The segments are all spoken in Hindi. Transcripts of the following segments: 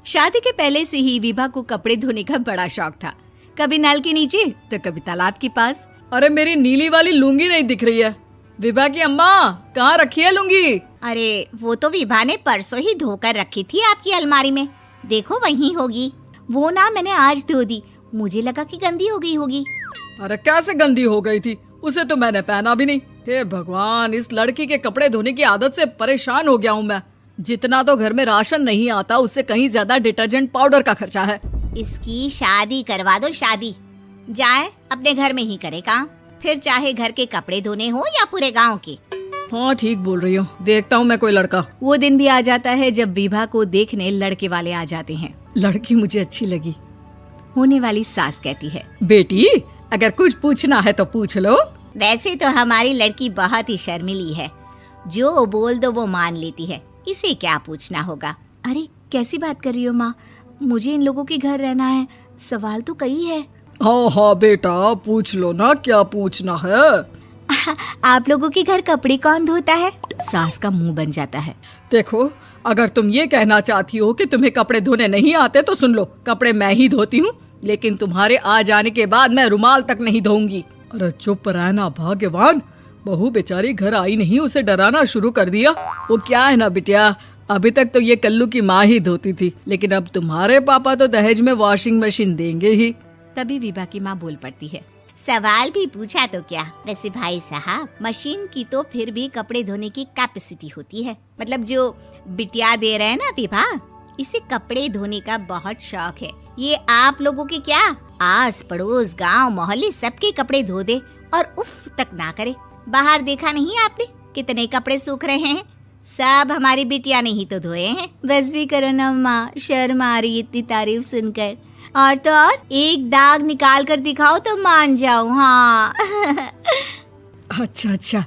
शादी के पहले से ही विभा को कपड़े धोने का बड़ा शौक था। कभी नल के नीचे तो कभी तालाब के पास। अरे मेरी नीली वाली लुंगी नहीं दिख रही है। विभा की अम्मा, कहाँ रखी है लुंगी? अरे वो तो विभा ने परसों ही धोकर रखी थी आपकी अलमारी में, देखो वहीं होगी। वो ना मैंने आज धो दी, मुझे लगा कि गंदी हो गई होगी। अरे कैसे गंदी हो गई थी? उसे तो मैंने पहना भी नहीं। हे भगवान, इस लड़की के कपड़े धोने की आदत से परेशान हो गया हूँ मैं। जितना तो घर में राशन नहीं आता, उससे कहीं ज्यादा डिटर्जेंट पाउडर का खर्चा है। इसकी शादी करवा दो, शादी। जाए अपने घर में ही करे काम, फिर चाहे घर के कपड़े धोने हो या पूरे गांव के। हाँ ठीक बोल रही हो, देखता हूँ मैं कोई लड़का। वो दिन भी आ जाता है जब विभा को देखने लड़के वाले आ जाते हैं। लड़की मुझे अच्छी लगी। होने वाली सास कहती है, बेटी अगर कुछ पूछना है तो पूछ लो। वैसे तो हमारी लड़की बहुत ही शर्मीली है, जो बोल दो वो मान लेती है, इसे क्या पूछना होगा। अरे कैसी बात कर रही हो माँ, मुझे इन लोगों के घर रहना है, सवाल तो कई है। हाँ हाँ बेटा, पूछ लो ना, क्या पूछना है। आप लोगों के घर कपड़े कौन धोता है? सास का मुंह बन जाता है। देखो, अगर तुम ये कहना चाहती हो कि तुम्हें कपड़े धोने नहीं आते तो सुन लो, कपड़े मैं ही धोती हूँ, लेकिन तुम्हारे आ जाने के बाद मैं रुमाल तक नहीं धोऊंगी। अरे चुप रहना भाग्यवान, बहू बेचारी घर आई नहीं, उसे डराना शुरू कर दिया। वो क्या है ना बिटिया, अभी तक तो ये कल्लू की माँ ही धोती थी, लेकिन अब तुम्हारे पापा तो दहेज में वॉशिंग मशीन देंगे ही। तभी विभा की माँ बोल पड़ती है, सवाल भी पूछा तो क्या। वैसे भाई साहब, मशीन की तो फिर भी कपड़े धोने की कैपेसिटी होती है। मतलब जो बिटिया दे रहे हैं ना विभा, इसे कपड़े धोने का बहुत शौक है। ये आप लोगों के क्या, आस पड़ोस गांव मोहल्ले सबके कपड़े धो दे और उफ तक ना करे। बाहर देखा नहीं आपने कितने कपड़े सूख रहे हैं? सब हमारी बिटिया ने ही तो धोए हैं। बस भी करो ना माँ, शर्म आ रही इतनी तारीफ सुनकर। और तो और एक दाग निकाल कर दिखाओ तो मान जाऊं। हाँ अच्छा,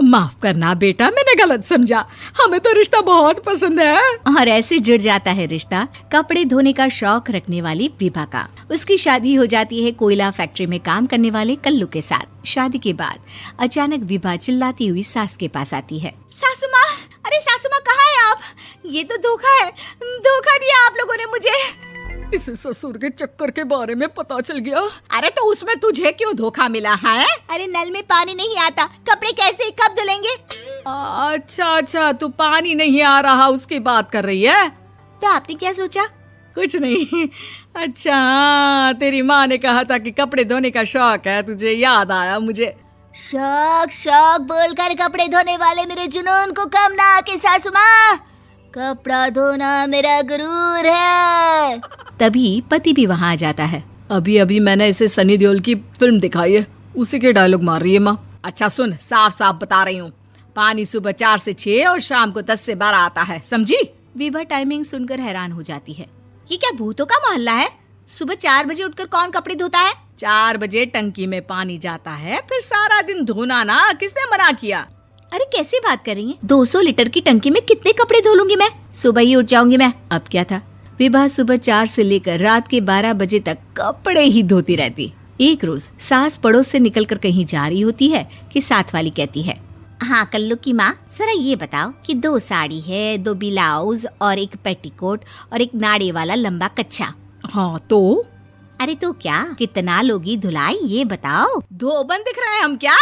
माफ करना बेटा, मैंने गलत समझा। हमें तो रिश्ता बहुत पसंद है। और ऐसे जुड़ जाता है रिश्ता कपड़े धोने का शौक रखने वाली विभा का। उसकी शादी हो जाती है कोयला फैक्ट्री में काम करने वाले कल्लू के साथ। शादी के बाद अचानक विभा चिल्लाती हुई सास के पास आती है। सासू माँ, अरे सासू माँ कहाँ है आप? ये तो धोखा है, धोखा दिया आप लोगों ने मुझे। इसे ससुर के चक्कर के बारे में पता चल गया। अरे तो उसमें तुझे क्यों धोखा मिला है? अरे नल में पानी नहीं आता, कपड़े कैसे कब धुलेंगे? अच्छा, तू पानी नहीं आ रहा उसकी बात कर रही है। तो आपने क्या सोचा? कुछ नहीं। अच्छा, तेरी माँ ने कहा था कि कपड़े धोने का शौक है तुझे, याद आया मुझे। शौक बोलकर कपड़े धोने वाले मेरे जुनून को कम ना आके सासू माँ, कपड़ा धोना मेरा गुरूर है। तभी पति भी वहाँ आ जाता है। अभी मैंने इसे सनी देओल की फिल्म दिखाई है, उसी के डायलॉग मार रही है माँ। अच्छा सुन, साफ साफ बता रही हूँ, पानी सुबह 4 से 6 और शाम को 10 से 12 आता है, समझी? विभा टाइमिंग सुनकर हैरान हो जाती है। ये क्या भूतों का मोहल्ला है? सुबह 4 बजे उठकर कौन कपड़े धोता है? 4 बजे टंकी में पानी जाता है, फिर सारा दिन धोना ना, किसने मना किया? अरे कैसी बात कर रही हैं? 200 लीटर की टंकी में कितने कपड़े धो लूंगी मैं? सुबह ही उठ जाऊंगी मैं। अब क्या था, विभा सुबह 4 से लेकर रात के 12 बजे तक कपड़े ही धोती रहती। एक रोज सास पड़ोस से निकलकर कहीं जा रही होती है कि साथ वाली कहती है, हाँ कल्लू की माँ, जरा ये बताओ कि 2 साड़ी है, 2 ब्लाउज और एक पेटीकोट और एक नाड़े वाला लंबा कच्छा। हाँ तो? अरे तो क्या, कितना लोगी धुलाई ये बताओ। धोबन दिख रहे हैं हम क्या?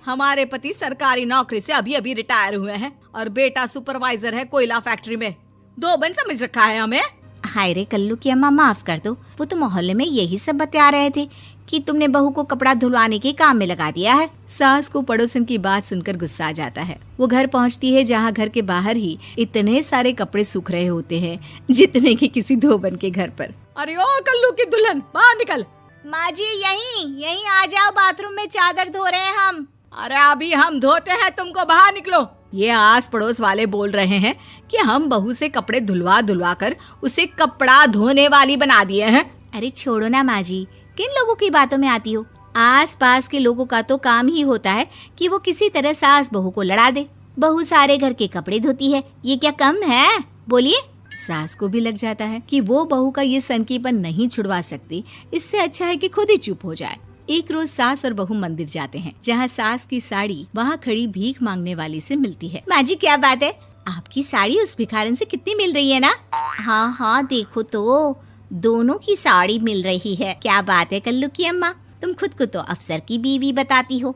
हमारे पति सरकारी नौकरी से अभी रिटायर हुए हैं और बेटा सुपरवाइजर है कोयला फैक्ट्री में। धोबन समझ रखा है हमें? हाय रे कल्लू की अम्मा, माफ कर दो, वो तो मोहल्ले में यही सब बता रहे थे कि तुमने बहू को कपड़ा धुलवाने के काम में लगा दिया है। सास को पड़ोसन की बात सुनकर गुस्सा आ जाता है। वो घर पहुंचती है जहां घर के बाहर ही इतने सारे कपड़े सूख रहे होते हैं जितने कि किसी धोबन के घर पर। अरे ओ कल्लू की दुल्हन, बाहर निकल। माँ जी यहीं आ जाओ, बाथरूम में चादर धो रहे हैं हम। अरे अभी हम धोते हैं, तुमको बाहर निकलो। ये आस पड़ोस वाले बोल रहे हैं कि हम बहू से कपड़े धुलवा कर उसे कपड़ा धोने वाली बना दिए हैं। अरे छोड़ो ना माँ जी, किन लोगों की बातों में आती हो? आस पास के लोगों का तो काम ही होता है कि वो किसी तरह सास बहू को लड़ा दे। बहू सारे घर के कपड़े धोती है, ये क्या कम है? बोलिए। सास को भी लग जाता है कि वो बहू का ये सनकीपन नहीं छुड़वा सकती, इससे अच्छा है कि खुद ही चुप हो जाए। एक रोज सास और बहू मंदिर जाते हैं, जहाँ सास की साड़ी वहाँ खड़ी भीख मांगने वाली से मिलती है। माँ जी क्या बात है, आपकी साड़ी उस भिखारन से कितनी मिल रही है ना? हाँ हाँ देखो तो दोनों की साड़ी मिल रही है। क्या बात है कल्लू की अम्मा, तुम खुद को तो अफसर की बीवी बताती हो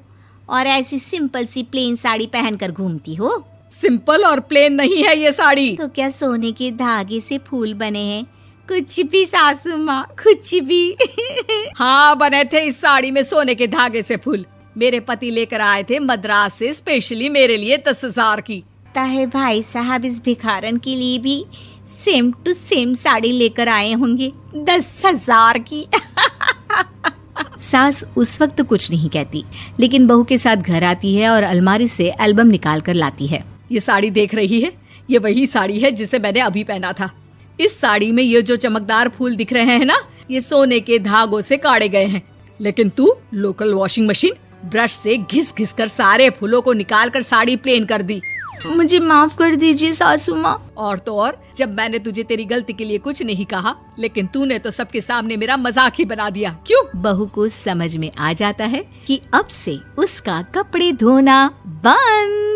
और ऐसी सिंपल सी प्लेन साड़ी पहनकर घूमती हो। सिंपल और प्लेन नहीं है ये साड़ी। तो क्या सोने के धागे से फूल बने हैं? कुछ भी सासू माँ, कुछ भी। हाँ बने थे इस साड़ी में सोने के धागे से फूल। मेरे पति लेकर आए थे मद्रास से स्पेशली मेरे लिए 10,000 की। ताहे भाई साहब इस भिखारन के लिए भी सेम टू सेम साड़ी लेकर आए होंगे 10,000 की। सास उस वक्त तो कुछ नहीं कहती, लेकिन बहू के साथ घर आती है और अलमारी से एल्बम निकाल कर लाती है। ये साड़ी देख रही है, ये वही साड़ी है जिसे मैंने अभी पहना था। इस साड़ी में ये जो चमकदार फूल दिख रहे हैं ना, ये सोने के धागों से काटे गए हैं। लेकिन तू लोकल वॉशिंग मशीन ब्रश से घिस घिस कर सारे फूलों को निकाल कर साड़ी प्लेन कर दी। मुझे माफ कर दीजिए सासू माँ। और तो और, जब मैंने तुझे तेरी गलती के लिए कुछ नहीं कहा, लेकिन तूने तो सबके सामने मेरा मजाक ही बना दिया। क्यों? बहू को समझ में आ जाता है कि अब से उसका कपड़े धोना बंद।